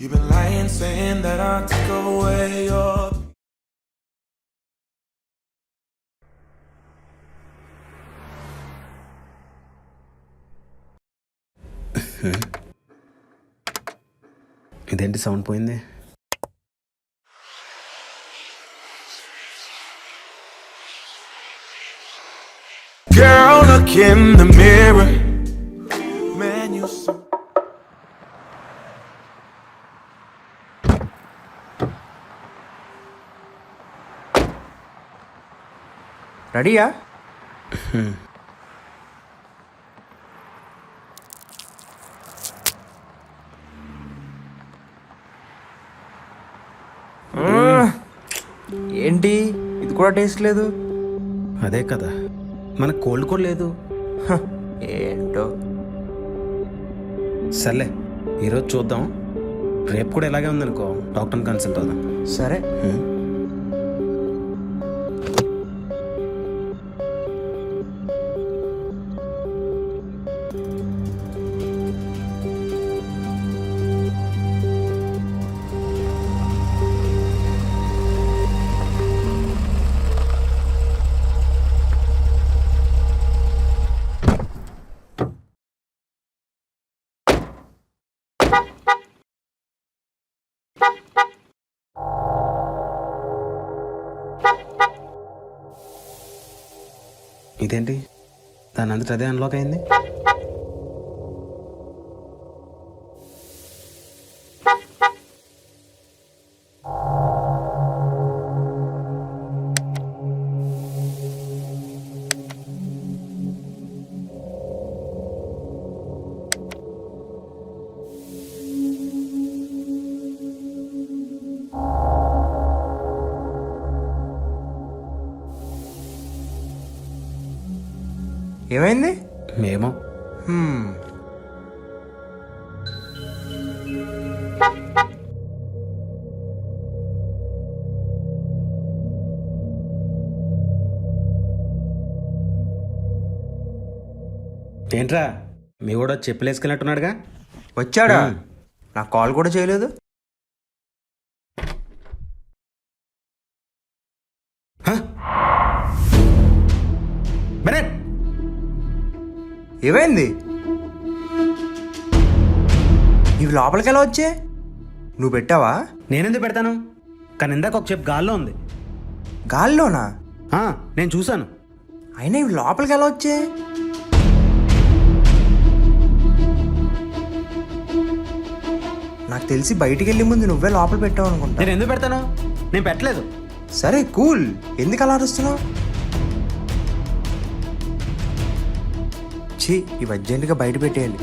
You've been lying, saying that I took away your. ఇదేంటి sound పోయింది? Girl, look in the mirror. Man, you so. రెడీయా? ఏంటి ఇది కూడా టేస్ట్ లేదు? అదే కదా, మనకు కోల్డ్ కూడా లేదు. ఏంటో. సర్లే, ఈరోజు చూద్దాం. రేపు కూడా ఇలాగే ఉందనుకో, డాక్టర్ని కన్సల్ట్ అవుదాం. సరే. ఇదేంటి, దాని అంతటా అదే అన్లాక్ అయింది? ఏమైంది? మేము ఏంట్రా, మీ కూడా చెప్పులేసుకెళ్ళినట్టున్నాడుగా? వచ్చాడా? నాకు కాల్ కూడా చేయలేదు. బెనెట్, ఏమైంది? ఇవి లోపలికి ఎలా వచ్చే? నువ్వు పెట్టావా? నేనెందుకు పెడతాను, కానీ ఇందాక ఒక చెప్పు గాల్లో ఉంది. గాల్లోనా? నేను చూశాను. అయినా ఇవి లోపలికి ఎలా వచ్చే? నాకు తెలిసి బయటికి వెళ్ళే ముందు నువ్వే లోపల పెట్టావు అనుకుంటా. నేను ఎందుకు పెడతాను, నేను పెట్టలేదు. సరే కూల్, ఎందుకు అలా అరుస్తున్నావు? ఛీ, ఇవి అర్జెంటుగా బయట పెట్టేయాలి.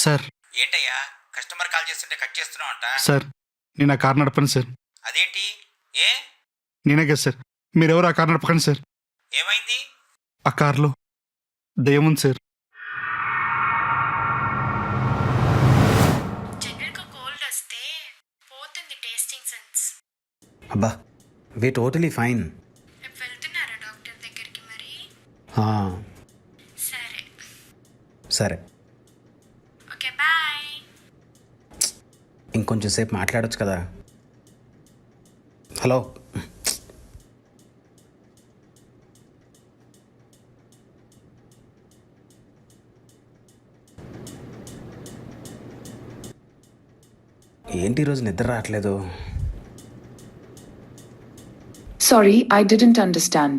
సార్, ఏంటయ్యా కస్టమర్ కాల్ చేస్తుంటే కట్ చేస్తున్నావు అంట? సార్ నేను ఆ కార్ నడపను సార్. అదేంటి? ఏ నేనే కదా సార్. మీరెవరు ఆ కార్ నడపకండి సార్. ఏమైంది? ఆ కార్లో దయ్యం ఉంది సార్. జనరల్గా కోల్డ్ వస్తే పోతుంది టేస్టింగ్ సెన్స్. అబ్బా, వే టోటలీ ఫైన్. రేపు వెళ్తున్నారా డాక్టర్ దగ్గరికి మరి? సరే సరే, ఓకే బాయ్. ఇంకొంచెం సేపు మాట్లాడొచ్చు కదా. హలో, ఏంటి ఈరోజు నిద్ర రావట్లేదు? Sorry, I didn't understand.